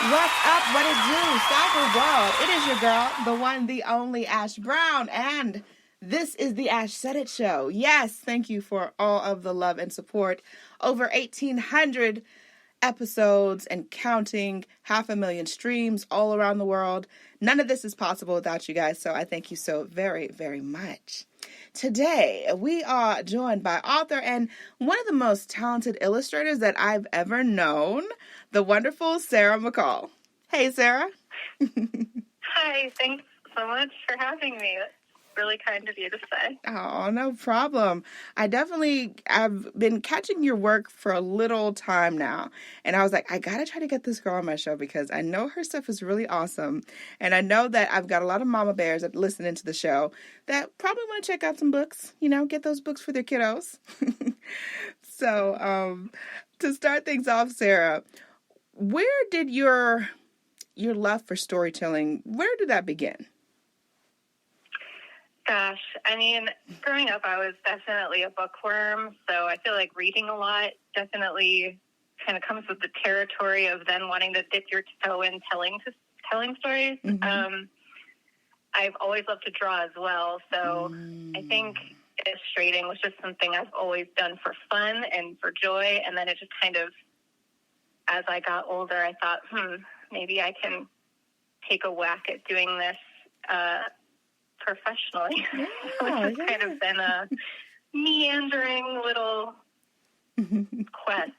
What's up? What it do? Cyber World. It is your girl, the one, the only Ash Brown, and this is the ashsaidit Show. Yes, thank you for all of the love and support. Over 1,800 episodes and counting, 500,000 streams all around the world. None of this is possible without you guys, so I thank you so very, very much. Today, we are joined by author and one of the most talented illustrators that I've ever known, the wonderful Sarah McColl. Hey, Sarah. Hi, thanks so much for having me. That's really kind of you to say. Oh, no problem. I've been catching your work for a little time now, and I was like, I gotta try to get this girl on my show because I know her stuff is really awesome, and I know that I've got a lot of mama bears that listen into the show that probably want to check out some books, get those books for their kiddos. So, to start things off, Sarah, where did your love for storytelling, where did that begin? Gosh, growing up, I was definitely a bookworm, so I feel like reading a lot definitely kind of comes with the territory of then wanting to dip your toe in telling stories. Mm-hmm. I've always loved to draw as well, so I think illustrating was just something I've always done for fun and for joy, and then it just kind of, as I got older, I thought, maybe I can take a whack at doing this professionally. Yeah, so it's kind of been a meandering little quest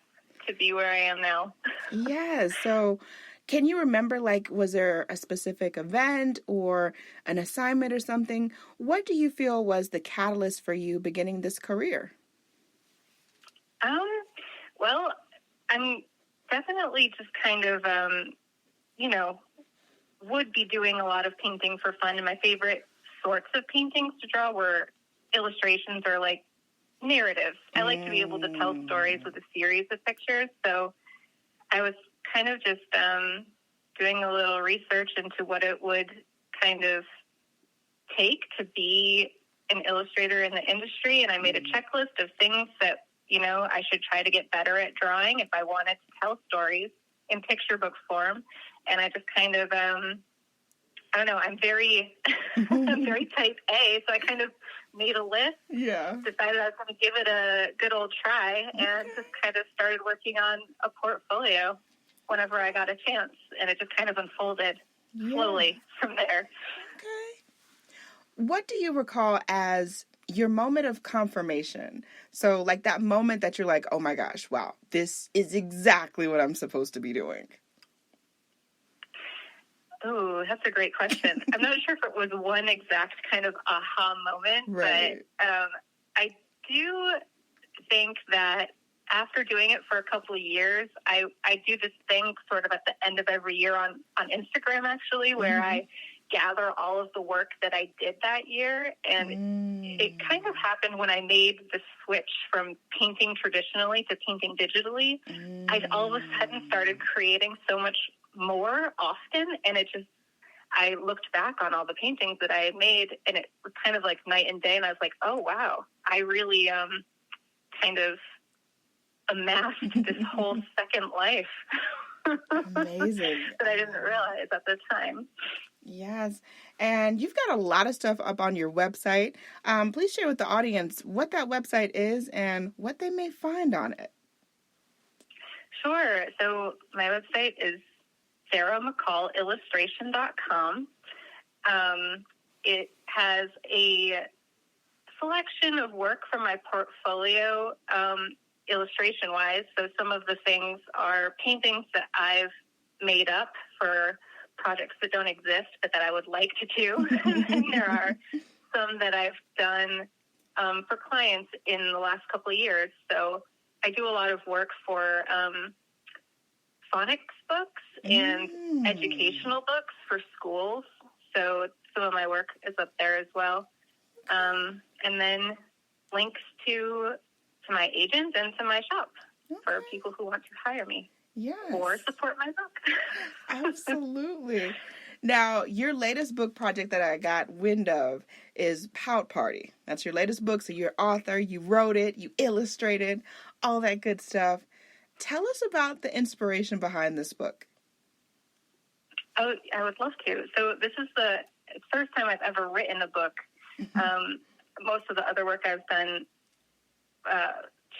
to be where I am now. Yeah, so can you remember, was there a specific event or an assignment or something? What do you feel was the catalyst for you beginning this career? Well, I'm definitely just kind of, would be doing a lot of painting for fun, and my favorite sorts of paintings to draw were illustrations or narratives. I like to be able to tell stories with a series of pictures, so I was kind of just doing a little research into what it would kind of take to be an illustrator in the industry, and I made a checklist of things that, I should try to get better at drawing if I wanted to tell stories in picture book form. And I just kind of, I'm very, I'm very type A, so I kind of made a list, decided I was going to give it a good old try, and just kind of started working on a portfolio whenever I got a chance, and it just kind of unfolded slowly from there. Okay. What do you recall as your moment of confirmation? So, that moment that you're like, oh my gosh, wow, this is exactly what I'm supposed to be doing. Oh, that's a great question. I'm not sure if it was one exact kind of aha moment, right. But I do think that after doing it for a couple of years, I do this thing sort of at the end of every year on Instagram, actually, where I gather all of the work that I did that year. And it kind of happened when I made the switch from painting traditionally to painting digitally. I all of a sudden started creating so much more often, and I looked back on all the paintings that I had made, and it was kind of like night and day, and I was like, oh wow, I really kind of amassed this whole second life. Amazing. That I didn't realize at the time. Yes, and you've got a lot of stuff up on your website. Please share with the audience what that website is and what they may find on it. Sure. So my website is sarahmccallillustration.com. It has a selection of work from my portfolio, illustration-wise. So some of the things are paintings that I've made up for projects that don't exist, but that I would like to do. And there are some that I've done for clients in the last couple of years. So I do a lot of work for phonics books and educational books for schools. So some of my work is up there as well. And then links to my agent and to my shop for people who want to hire me. Yes. Or support my book. Absolutely. Now, your latest book project that I got wind of is Pout Party. That's your latest book. So you're author, you wrote it, you illustrated, all that good stuff. Tell us about the inspiration behind this book. Oh, I would love to. So this is the first time I've ever written a book. Most of the other work I've done,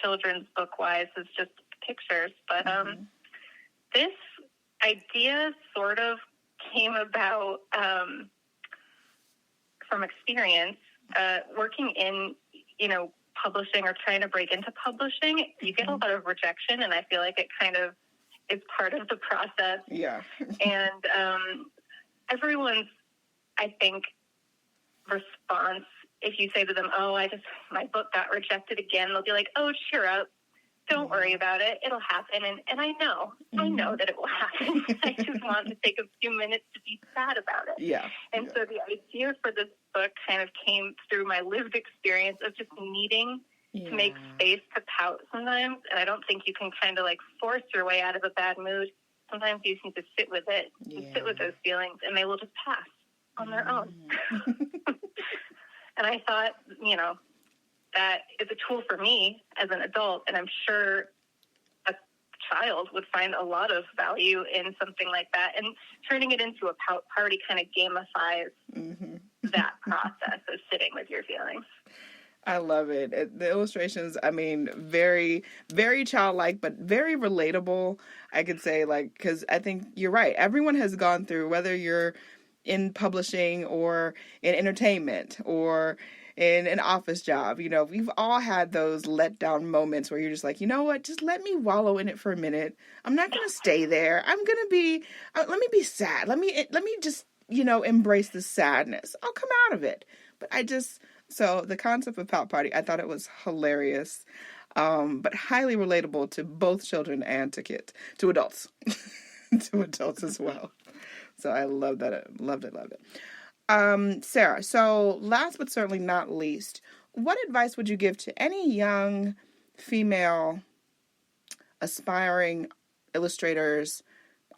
children's book-wise, is just pictures. But this idea sort of came about from experience. Working in, publishing or trying to break into publishing, you get a lot of rejection, and I feel like it kind of is part of the process. Yeah. And everyone's, I think, response, if you say to them, oh, my book got rejected again, they'll be like, oh, cheer up. Don't worry about it. It'll happen. And I know that it will happen. I just want to take a few minutes to be sad about it. Yeah. And so the idea for this book kind of came through my lived experience of just needing to make space to pout sometimes. And I don't think you can kind of like force your way out of a bad mood. Sometimes you just need to sit with it and sit with those feelings, and they will just pass on their own. And I thought, that is a tool for me as an adult, and I'm sure a child would find a lot of value in something like that. And turning it into a pout party kind of gamifies that process of sitting with your feelings. I love it. The illustrations, very, very childlike, but very relatable, I could say, because I think you're right. Everyone has gone through, whether you're in publishing or in entertainment or in an office job, we've all had those letdown moments where you're just like, you know what, just let me wallow in it for a minute. I'm not going to stay there. I'm going to be, let me be sad. Let me just, embrace the sadness. I'll come out of it. But so the concept of Pout Party, I thought it was hilarious, but highly relatable to both children and to adults, to adults as well. So I love that. Loved it. Sarah, so last but certainly not least, what advice would you give to any young female aspiring illustrators,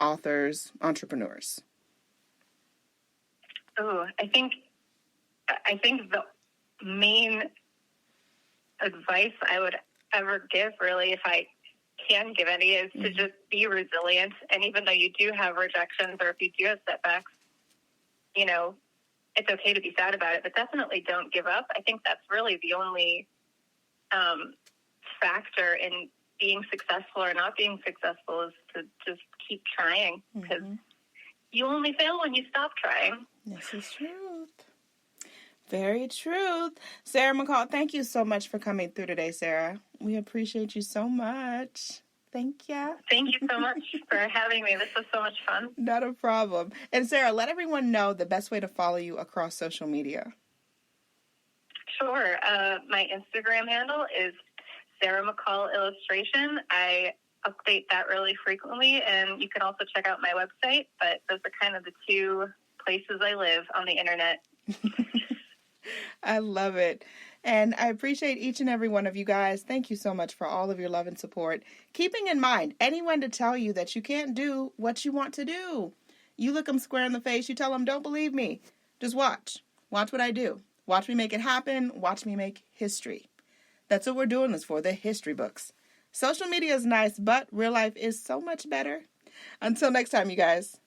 authors, entrepreneurs? Oh, I think the main advice I would ever give, really, if I can give any, is to just be resilient. And even though you do have rejections, or if you do have setbacks, it's okay to be sad about it, but definitely don't give up. I think that's really the only factor in being successful or not being successful, is to just keep trying, because you only fail when you stop trying. This is truth. Very truth. Sarah McColl, thank you so much for coming through today, Sarah. We appreciate you so much. Thank you. Thank you so much for having me. This was so much fun. Not a problem. And Sarah, let everyone know the best way to follow you across social media. Sure. My Instagram handle is Sarah McColl Illustration. I update that really frequently, and you can also check out my website, but those are kind of the two places I live on the internet. I love it. And I appreciate each and every one of you guys. Thank you so much for all of your love and support. Keeping in mind, anyone to tell you that you can't do what you want to do, you look them square in the face, you tell them, don't believe me. Just watch. Watch what I do. Watch me make it happen. Watch me make history. That's what we're doing this for, the history books. Social media is nice, but real life is so much better. Until next time, you guys.